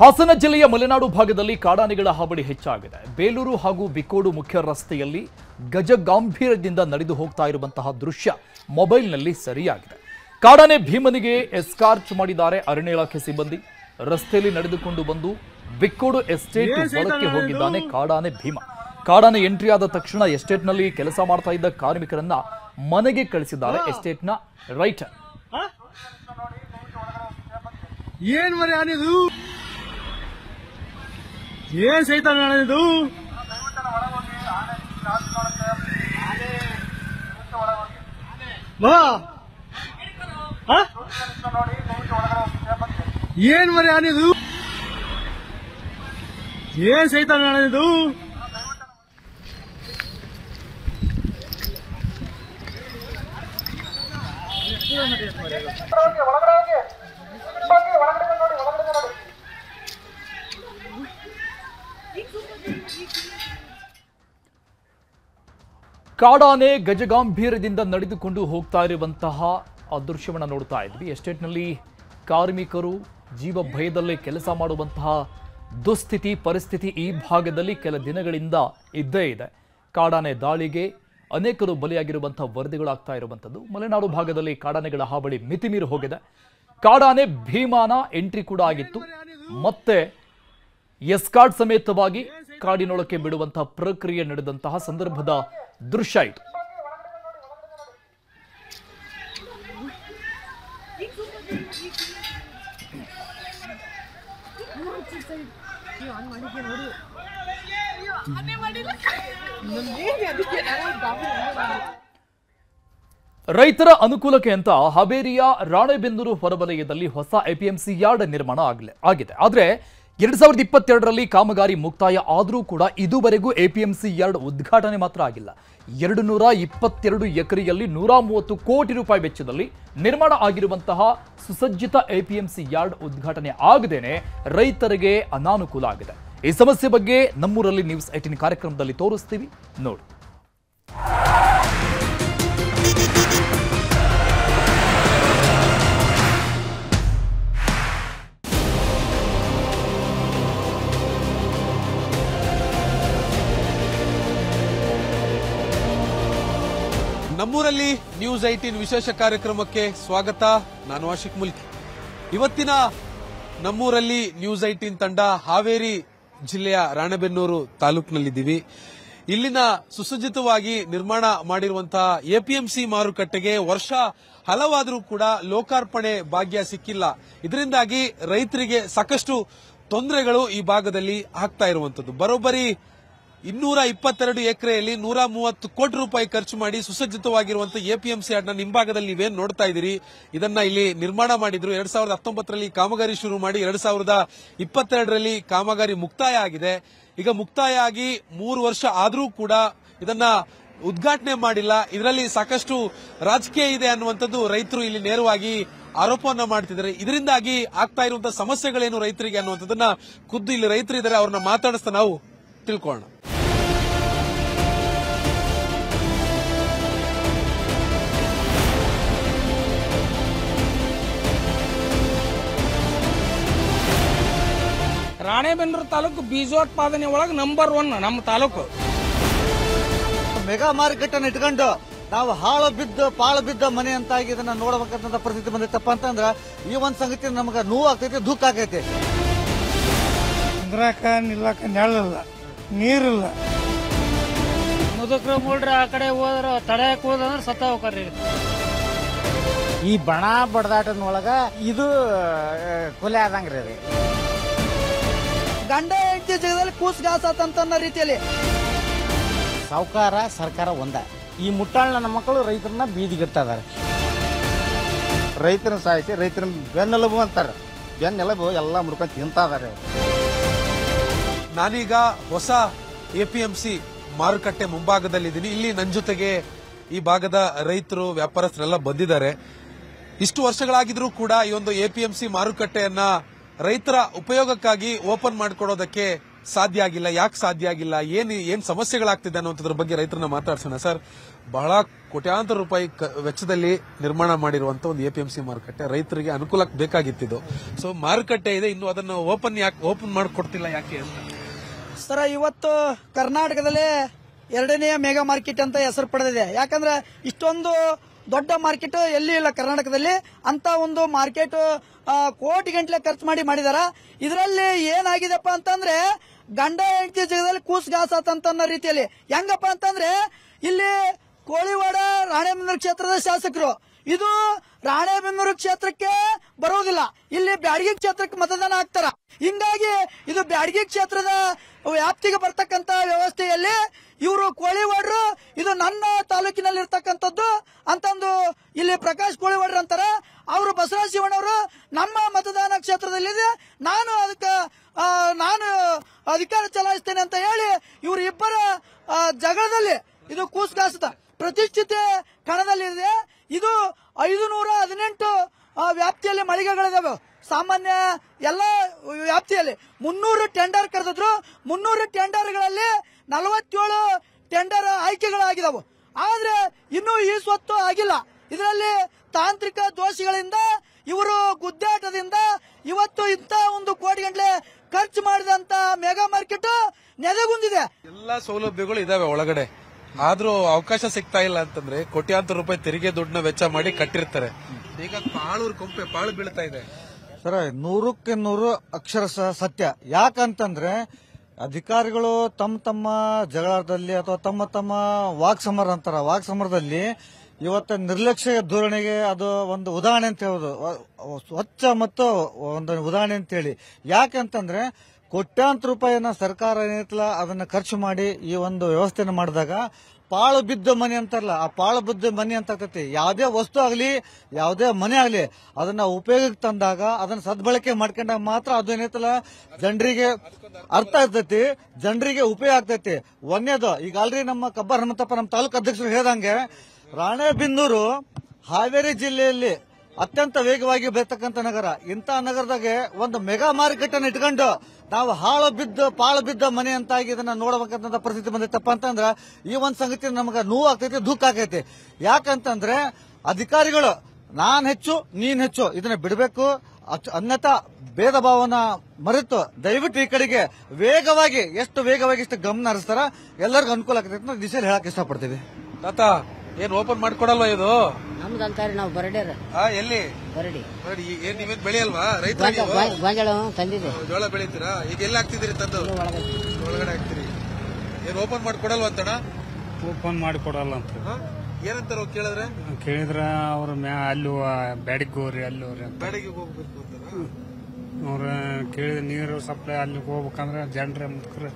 ಹಾಸನ ಜಿಲ್ಲೆಯ ಮಲೆನಾಡು ಭಾಗದಲ್ಲಿ ಕಾಡಾನೆಗಳ ಹಾವಳಿ ಹೆಚ್ಚಾಗಿದೆ. ಬೇಲೂರು ಹಾಗೂ ಬಿಕ್ಕೋಡು ಮುಖ್ಯ ರಸ್ತೆಯಲ್ಲಿ ಗಜಗಾಂಭೀರ್ಯದಿಂದ ನಡೆದು ಹೋಗ್ತಾ ಇರುವಂತಹ ದೃಶ್ಯ ಮೊಬೈಲ್ನಲ್ಲಿ ಸರಿಯಾಗಿದೆ. ಕಾಡಾನೆ ಭೀಮನಿಗೆ ಎಸ್ಕಾರ್ಟ್ ಮಾಡಿದ್ದಾರೆ ಅರಣ್ಯ ಇಲಾಖೆ ಸಿಬ್ಬಂದಿ. ರಸ್ತೆಯಲ್ಲಿ ನಡೆದುಕೊಂಡು ಬಂದು ಬಿಕ್ಕೋಡು ಎಸ್ಟೇಟ್ ಒಳಕ್ಕೆ ಹೋಗಿದ್ದಾನೆ ಕಾಡಾನೆ ಭೀಮ. ಕಾಡಾನೆ ಎಂಟ್ರಿ ಆದ ತಕ್ಷಣ ಎಸ್ಟೇಟ್ನಲ್ಲಿ ಕೆಲಸ ಮಾಡ್ತಾ ಇದ್ದ ಕಾರ್ಮಿಕರನ್ನ ಮನೆಗೆ ಕಳಿಸಿದ್ದಾರೆ ಎಸ್ಟೇಟ್ನ ರೈಟರ್. ಏನ್ ಮರಿ ಆನಿದು, ಏನ್ ಸೈತಾನ ಆನಿದು, ಏನ್ ಮರಿ ಆನಿದು, ಏನ್ ಸೈತಾನ ಆನಿದು. ಕಾಡಾನೆ ಗಜಗಾಂಭೀರ್ಯದಿಂದ ನಡೆದುಕೊಂಡು ಹೋಗ್ತಾ ಇರುವಂತಹ ದೃಶ್ಯವನ್ನು ನೋಡ್ತಾ ಇದ್ವಿ. ಎಸ್ಟೇಟ್ನಲ್ಲಿ ಕಾರ್ಮಿಕರು ಜೀವ ಭಯದಲ್ಲೇ ಕೆಲಸ ಮಾಡುವಂತಹ ದುಸ್ಥಿತಿ ಪರಿಸ್ಥಿತಿ ಈ ಭಾಗದಲ್ಲಿ ಕೆಲ ದಿನಗಳಿಂದ ಇದ್ದೇ ಇದೆ. ಕಾಡಾನೆ ದಾಳಿಗೆ ಅನೇಕರು ಬಲಿಯಾಗಿರುವಂತಹ ವರದಿಗಳಾಗ್ತಾ ಇರುವಂಥದ್ದು. ಮಲೆನಾಡು ಭಾಗದಲ್ಲಿ ಕಾಡಾನೆಗಳ ಹಾವಳಿ ಮಿತಿಮೀರಿ ಹೋಗಿದೆ. ಕಾಡಾನೆ ಭೀಮಾನ ಎಂಟ್ರಿ ಕೂಡ ಆಗಿತ್ತು. ಮತ್ತೆ ಎಸ್ಕಾರ್ಟ್ ಸಮೇತವಾಗಿ ಕಾಡಿನೊಳಕ್ಕೆ ಬಿಡುವಂತಹ ಪ್ರಕ್ರಿಯೆ ನಡೆದಂತಹ ಸಂದರ್ಭದ ದೃಶ್ಯ ಇದು. ರೈತರ ಅನುಕೂಲಕ್ಕೆ ಅಂತ ಹಾವೇರಿಯ ರಾಣೆಬೆನ್ನೂರು ಹೊರವಲಯದಲ್ಲಿ ಹೊಸ ಎಪಿಎಂಸಿ ಯಾರ್ಡ್ ನಿರ್ಮಾಣ ಆಗಿದೆ. ಆದರೆ 2022ರಲ್ಲಿ ಕಾಮಗಾರಿ ಮುಕ್ತಾಯ ಆದರೂ ಕೂಡ ಇದುವರೆಗೂ ಎಪಿಎಂಸಿ ಯಾರ್ಡ್ ಉದ್ಘಾಟನೆ ಮಾತ್ರ ಆಗಿಲ್ಲ. 222 ಎಕರೆಯಲ್ಲಿ 130 ಕೋಟಿ ರೂಪಾಯಿ ವೆಚ್ಚದಲ್ಲಿ ನಿರ್ಮಾಣ ಆಗಿರುವಂತಹ ಸುಸಜ್ಜಿತ ಎಪಿಎಂಸಿ ಯಾರ್ಡ್ ಉದ್ಘಾಟನೆ ಆಗದೇನೆ ರೈತರಿಗೆ ಅನಾನುಕೂಲ ಆಗಿದೆ. ಈ ಸಮಸ್ಯೆ ಬಗ್ಗೆ ನಮ್ಮೂರಲ್ಲಿ ನ್ಯೂಸ್ 18 ಕಾರ್ಯಕ್ರಮದಲ್ಲಿ ತೋರಿಸ್ತೀವಿ, ನೋಡಿ. ನಮ್ಮೂರಲ್ಲಿ ನ್ಯೂಸ್ 18 ವಿಶೇಷ ಕಾರ್ಯಕ್ರಮಕ್ಕೆ ಸ್ವಾಗತ. ನಾನು ಆಶಿಕ್ ಮುಲ್ಕಿ. ಇವತ್ತಿನ ನಮ್ಮೂರಲ್ಲಿ ನ್ಯೂಸ್ 18 ತಂಡ ಹಾವೇರಿ ಜಿಲ್ಲೆಯ ರಾಣೆಬೆನ್ನೂರು ತಾಲೂಕಿನಲ್ಲಿದ್ದೀವಿ. ಇಲ್ಲಿನ ಸುಸಜ್ಜಿತವಾಗಿ ನಿರ್ಮಾಣ ಮಾಡಿರುವಂತಹ ಎಪಿಎಂಸಿ ಮಾರುಕಟ್ಟೆಗೆ ವರ್ಷ ಹಲವಾದರೂ ಕೂಡ ಲೋಕಾರ್ಪಣೆ ಭಾಗ್ಯ ಸಿಕ್ಕಿಲ್ಲ. ಇದರಿಂದಾಗಿ ರೈತರಿಗೆ ಸಾಕಷ್ಟು ತೊಂದರೆಗಳು ಈ ಭಾಗದಲ್ಲಿ ಆಗ್ತಾ ಇರುವಂತದ್ದು. ಬರೋಬ್ಬರಿ 222 ಎಕರೆಯಲ್ಲಿ 130 ಕೋಟಿ ರೂಪಾಯಿ ಖರ್ಚು ಮಾಡಿ ಸುಸಜ್ಜಿತವಾಗಿರುವಂತಹ ಎಪಿಎಂಸಿ ಯಾರ್ಡ್ನ ನಿಂಭಾಗದಲ್ಲಿ ನೀವೇನ್ ನೋಡ್ತಾ ಇದ್ದೀರಿ, ಇದನ್ನ ಇಲ್ಲಿ ನಿರ್ಮಾಣ ಮಾಡಿದ್ರು. 2019ರಲ್ಲಿ ಕಾಮಗಾರಿ ಶುರು ಮಾಡಿ 2022ರಲ್ಲಿ ಕಾಮಗಾರಿ ಮುಕ್ತಾಯ ಆಗಿದೆ. ಈಗ ಮುಕ್ತಾಯ ಆಗಿ 3 ವರ್ಷ ಆದರೂ ಕೂಡ ಇದನ್ನ ಉದ್ಘಾಟನೆ ಮಾಡಿಲ್ಲ. ಇದರಲ್ಲಿ ಸಾಕಷ್ಟು ರಾಜಕೀಯ ಇದೆ ಅನ್ನುವಂಥದ್ದು ರೈತರು ಇಲ್ಲಿ ನೇರವಾಗಿ ಆರೋಪವನ್ನ ಮಾಡ್ತಿದ್ದಾರೆ. ಇದರಿಂದಾಗಿ ಆಗ್ತಾ ಇರುವಂತಹ ಸಮಸ್ಯೆಗಳೇನು ರೈತರಿಗೆ ಅನ್ನುವಂಥದ್ದನ್ನ ಖುದ್ದು ಇಲ್ಲಿ ರೈತರಿದ್ದಾರೆ, ಅವ್ರನ್ನ ಮಾತಾಡಿಸ್ತಾ ನಾವು ತಿಳ್ಕೊಳ್ಳೋಣ. ರಾಣೆಬೆನ್ನೂರು ತಾಲೂಕು ಬೀಜೋತ್ಪಾದನೆ ಒಳಗೆ ನಂಬರ್ 1 ನಮ್ಮ ತಾಲೂಕು. ಮೆಗಾ ಮಾರುಕಟ್ಟೆನ ಇಟ್ಕೊಂಡು ನಾವು ಹಾಳು ಬಿದ್ದು ಪಾಳು ಬಿದ್ದ ಮನೆ ಅಂತ ಇದನ್ನ ನೋಡಬೇಕಂತ ಪರಿಸ್ಥಿತಿ ಬಂದಿತ್ತಪ್ಪ ಅಂತಂದ್ರ ಈ ಒಂದ್ ಸಂಗತಿ ನಮ್ಗೆ ನೋವು ಆಗ್ತೈತಿ, ದುಃಖ ಆಗೈತಿ. ನಿಂದ್ರಾಕ ನಿಲ್ಲಕ ನೆರಳಿಲ್ಲ, ನೀರಿಲ್ಲ. ಮುದುಕರು ಮೂಡ್ರ ಆ ಕಡೆ ಹೋದ್ರ ತಡೆಯಕ್ ಹೋದಂದ್ರೆ ಸತ್ತ ಹೋಗ್ರಿ. ಈ ಬಣ ಬಡದಾಟದೊಳಗ ಇದು ಕೊಲೆ ಆದಂಗ್ರಿ. ಗಂಡ ಹೆಂಡತಿ ಜಗದಲ್ಲಿ ಕೂಸ್ಗಾಸ ಅಂತ ರೀತಿಯಲ್ಲಿ ಸಾವುಕಾರ ಸರ್ಕಾರ ಒಂದ. ಈ ಮುಟ್ಟಾಳ ನನ್ನ ಮಕ್ಕಳು ರೈತರನ್ನ ಬೀದಿಗಿಡ್ತಾ ಇದಾರೆ. ರೈತರನ್ನ ಸಾಯಿಸಿ ರೈತರನ್ನ ಬೆನ್ನೆಲುಬು ಅಂತಾರೆ. ಬೆನ್ನೆಲುಬು ಎಲ್ಲ ಮುಡ್ಕೊಂಡು ತಿಂತಾ ಇದಾರೆ. ನಾನೀಗ ಹೊಸ ಎಪಿಎಂಸಿ ಮಾರುಕಟ್ಟೆ ಮುಂಭಾಗದಲ್ಲಿದ್ದೀನಿ. ಇಲ್ಲಿ ನನ್ನ ಜೊತೆಗೆ ಈ ಭಾಗದ ರೈತರು ವ್ಯಾಪಾರಸ್ಥರೆಲ್ಲ ಬಂದಿದ್ದಾರೆ. ಇಷ್ಟು ವರ್ಷಗಳಾಗಿದ್ರೂ ಕೂಡ ಈ ಒಂದು ಎಪಿಎಂಸಿ ಮಾರುಕಟ್ಟೆಯನ್ನ ರೈತರ ಉಪಯೋಗಕ್ಕಾಗಿ ಓಪನ್ ಮಾಡಿಕೊಡೋದಕ್ಕೆ ಸಾಧ್ಯ ಆಗಿಲ್ಲ, ಯಾಕೆ ಸಾಧ್ಯ ಆಗಿಲ್ಲ, ಏನ್ ಸಮಸ್ಯೆಗಳಾಗ್ತಿದೆ ಅನ್ನೋದ್ರ ಬಗ್ಗೆ ರೈತರನ್ನ ಮಾತಾಡ್ಸೋಣ. ಸರ್, ಬಹಳ ಕೋಟ್ಯಾಂತರ ರೂಪಾಯಿ ವೆಚ್ಚದಲ್ಲಿ ನಿರ್ಮಾಣ ಮಾಡಿರುವಂತ ಒಂದು ಎಪಿಎಂಸಿ ಮಾರುಕಟ್ಟೆ ರೈತರಿಗೆ ಅನುಕೂಲಕ್ಕೆ ಬೇಕಾಗಿತ್ತಿದ್ದು. ಸೊ ಮಾರುಕಟ್ಟೆ ಇದೆ, ಇನ್ನು ಅದನ್ನು ಓಪನ್ ಮಾಡಿಕೊಡ್ತಿಲ್ಲ ಯಾಕೆ ಅಂತ. ಸರ್, ಇವತ್ತು ಕರ್ನಾಟಕದಲ್ಲಿ 2ನೇ ಮೆಗಾ ಮಾರ್ಕೆಟ್ ಅಂತ ಹೆಸರು ಪಡೆದಿದೆ. ಯಾಕಂದ್ರೆ ಇಷ್ಟೊಂದು ದೊಡ್ಡ ಮಾರ್ಕೆಟ್ ಎಲ್ಲಿ ಇಲ್ಲ ಕರ್ನಾಟಕದಲ್ಲಿ. ಅಂತ ಒಂದು ಮಾರ್ಕೆಟ್ ಕೋಟಿ ಗಂಟ್ಲೆ ಖರ್ಚು ಮಾಡಿದಾರ. ಇದರಲ್ಲಿ ಏನಾಗಿದೆಪ್ಪ ಅಂತಂದ್ರೆ ಗಂಡ ಹೆಂಡತಿ ಜಗದಲ್ಲಿ ಕೂಸ್ಗಾಸತ್ ಅನ್ನೋ ರೀತಿಯಲ್ಲಿ. ಹೆಂಗಪ್ಪ ಅಂತಂದ್ರೆ ಇಲ್ಲಿ ಕೋಳಿವಾಡ ರಾಣೆಬೆನ್ನೂರು ಕ್ಷೇತ್ರದ ಶಾಸಕರು, ಇದು ರಾಣೆಬೆನ್ನೂರು ಕ್ಷೇತ್ರಕ್ಕೆ ಬರೋದಿಲ್ಲ, ಇಲ್ಲಿ ಬ್ಯಾಡಗಿ ಕ್ಷೇತ್ರಕ್ಕೆ ಮತದಾನ ಆಗ್ತಾರ. ಹಿಂಗಾಗಿ ಇದು ಬ್ಯಾಡಗಿ ಕ್ಷೇತ್ರದ ವ್ಯಾಪ್ತಿಗೆ ಬರ್ತಕ್ಕಂತ ವ್ಯವಸ್ಥೆಯಲ್ಲಿ ಇವರು ಕೋಳಿವಾಡ್ರು ಇದು ನನ್ನ ತಾಲೂಕಿನಲ್ಲಿ ಇರ್ತಕ್ಕಂಥದ್ದು ಅಂತಂದು ಇಲ್ಲಿ ಪ್ರಕಾಶ್ ಕೋಳಿವಾಡ್ರು ಅಂತಾರ. ಅವರು ಬಸವರಾಜ ಶಿವಣ್ಣವರು ನಮ್ಮ ಮತದಾನ ಕ್ಷೇತ್ರದಲ್ಲಿದೆ, ನಾನು ಅಧಿಕಾರ ಚಲಾಯಿಸ್ತೇನೆ ಅಂತ ಹೇಳಿ ಇವರು ಇಬ್ಬರ ಜಗಳದಲ್ಲಿ ಇದು ಕೂಸ್ಗಾಸದ ಪ್ರತಿಷ್ಠಿತ ಕಣದಲ್ಲಿದೆ. ಇದು 518 ವ್ಯಾಪ್ತಿಯಲ್ಲಿ ಮಳಿಗೆಗಳಿದಾವೆ. ಸಾಮಾನ್ಯ ಎಲ್ಲ ವ್ಯಾಪ್ತಿಯಲ್ಲಿ 300 ಟೆಂಡರ್ ಕರೆದಿದ್ರು. 300 ಟೆಂಡರ್ಗಳಲ್ಲಿ 47 ಟೆಂಡರ್ ಆಯ್ಕೆಗಳಾಗಿದಾವೆ. ಆದ್ರೆ ಇನ್ನೂ ಈ ಸ್ವತ್ತು ಆಗಿಲ್ಲ. ಇದರಲ್ಲಿ ತಾಂತ್ರಿಕ ದೋಷಗಳಿಂದ ಇವರು ಗುದ್ದಾಟದಿಂದ ಇವತ್ತು ಇಂತ ಒಂದು ಕೋಟಿ ಗಂಟಲೆ ಖರ್ಚು ಮಾಡಿದಂತ ಮೆಗಾ ಮಾರ್ಕೆಟ್ ನೆಲೆಗುಂದಿದೆ. ಎಲ್ಲಾ ಸೌಲಭ್ಯಗಳು ಇದಾವೆ ಒಳಗಡೆ, ಆದ್ರೂ ಅವಕಾಶ ಸಿಗ್ತಾ ಇಲ್ಲ ಅಂತಂದ್ರೆ ಕೋಟ್ಯಾಂತರ ರೂಪಾಯಿ ತೆರಿಗೆ ದುಡ್ಡನ್ನ ವೆಚ್ಚ ಮಾಡಿ ಕಟ್ಟಿರ್ತಾರೆ. ಈಗ ಪಾಳು ಬೀಳ್ತಾ ಇದೆ. ಸರ್, 100ಕ್ಕೆ 100 ಅಕ್ಷರಶಃ ಸತ್ಯ. ಯಾಕಂತಂದ್ರೆ ಅಧಿಕಾರಿಗಳು ತಮ್ಮ ಜಗಳದಲ್ಲಿ ಅಥವಾ ತಮ್ಮ ವಾಕ್ಸಮರ ಅಂತಾರ, ವಾಕ್ಸಮರದಲ್ಲಿ ಇವತ್ತ ನಿರ್ಲಕ್ಷ್ಯ ಧೋರಣೆಗೆ ಅದು ಒಂದು ಉದಾಹರಣೆ ಅಂತ ಹೇಳೋದು, ಸ್ವಚ್ಛ ಮತ್ತು ಒಂದು ಉದಾಹರಣೆ ಅಂತ ಹೇಳಿ. ಯಾಕಂತಂದ್ರೆ ಕೋಟ್ಯಾಂತರ ರೂಪಾಯಿನ ಸರ್ಕಾರ ಏನಿತ್ತಲ್ಲ ಅದನ್ನ ಖರ್ಚು ಮಾಡಿ ಈ ಒಂದು ವ್ಯವಸ್ಥೆಯನ್ನು ಮಾಡಿದಾಗ ಪಾಳು ಬಿದ್ದ ಮನೆ ಅಂತಾರಲ್ಲ, ಆ ಪಾಳು ಬಿದ್ದ ಮನೆ ಅಂತ ಆಗ್ತೈತಿ. ಯಾವುದೇ ವಸ್ತು ಆಗಲಿ, ಯಾವುದೇ ಮನೆ ಆಗಲಿ, ಅದನ್ನ ಉಪಯೋಗಕ್ಕೆ ತಂದಾಗ ಅದನ್ನ ಸದ್ಬಳಕೆ ಮಾಡ್ಕೊಂಡಾಗ ಮಾತ್ರ ಅದು ಏನೈತಲ್ಲ ಜನರಿಗೆ ಅರ್ಥ ಆಗ್ತೈತಿ, ಜನರಿಗೆ ಉಪಯೋಗ ಆಗ್ತೈತಿ. ಒಂದೇದು, ಈಗ ಆಲ್ರೆಡಿ ನಮ್ಮ ಕಬ್ಬಾರ್ ಹನುಮಂತಪ್ಪ ನಮ್ಮ ತಾಲೂಕು ಅಧ್ಯಕ್ಷರು ಹೇಳ್ದಂಗೆ ರಾಣೆಬೆನ್ನೂರು ಹಾವೇರಿ ಜಿಲ್ಲೆಯಲ್ಲಿ ಅತ್ಯಂತ ವೇಗವಾಗಿ ಬೆಳತಕ್ಕಂತ ನಗರ. ಇಂಥ ನಗರದಾಗೆ ಒಂದು ಮೆಗಾ ಮಾರುಕಟ್ಟೆನ ಇಟ್ಕೊಂಡು ನಾವು ಪಾಳು ಬಿದ್ದ ಮನೆ ಅಂತಾಗಿ ಇದನ್ನ ನೋಡಬೇಕಂತ ಪರಿಸ್ಥಿತಿ ಬಂದೈತಪ್ಪ ಅಂತಂದ್ರ ಈ ಒಂದು ಸಂಗತಿ ನಮಗೆ ನೋವು ಆಗ್ತೈತಿ, ದುಃಖ ಆಗೈತಿ. ಯಾಕಂತಂದ್ರೆ ಅಧಿಕಾರಿಗಳು ನಾನ್ ಹೆಚ್ಚು ನೀನ್ ಹೆಚ್ಚು ಇದನ್ನ ಬಿಡಬೇಕು, ಅನ್ಯತಾ ಭೇದ ಭಾವನ ಮರೆತು ದಯವಿಟ್ಟು ಈ ಕಡೆಗೆ ವೇಗವಾಗಿ ಎಷ್ಟು ಇಷ್ಟು ಗಮನ ಹರಿಸ್ತಾರ ಎಲ್ಲರಿಗೂ ಅನುಕೂಲ ಆಗ್ತೈತಿ ಅಂತ ದಿಶೆಯಲ್ಲಿ ಹೇಳಕ್ ಇಷ್ಟಪಡ್ತೀವಿ. ತಾತ, ಏನ್ ಓಪನ್ ಮಾಡ್ಕೊಡಲ್ವಾ ಇದು? ನಮ್ದು ಅಂತಾರೆ ನಾವು ಬರಡೇರ ಎಲ್ಲಿ ಬರಡಿ ಏನ್ ನೀವೇನ್ ಬೆಳೆಯಲ್ವಾ? ರೈತ ಗೊಂಜಾಳ ತಂದಿದೆ. ಜೋಳ ಬೆಳಿತೀರಾ? ಈಗ ಎಲ್ಲ ಹಾಕ್ತಿದ್ದೀರಿ ತಂದು? ಒಳಗಡೆ ಹಾಕ್ತಿರಿ. ಏನ್ ಓಪನ್ ಮಾಡ್ಕೊಡಲ್ವಾ ಅಂತಣ್ಣ? ಓಪನ್ ಮಾಡಿಕೊಡಲ್ಲ ಅಂತ ಏನಂತಾರ ಕೇಳಿದ್ರೆ? ಕೇಳಿದ್ರ ಅವ್ರ ಅಲ್ಲಿ ಬ್ಯಾಡಿಗೆ ಹೋಗ್ರಿ, ಅಲ್ಲಿ ಬ್ಯಾಡಿಗೆ ಹೋಗ್ಬೇಕು ಅಂತಾರ. ಅವ್ರ ಕೇಳಿದ ನೀರು ಸಪ್ಲೈ ಅಲ್ಲಿ ಹೋಗ್ಬೇಕಂದ್ರೆ ಜನರ ಮುಖರು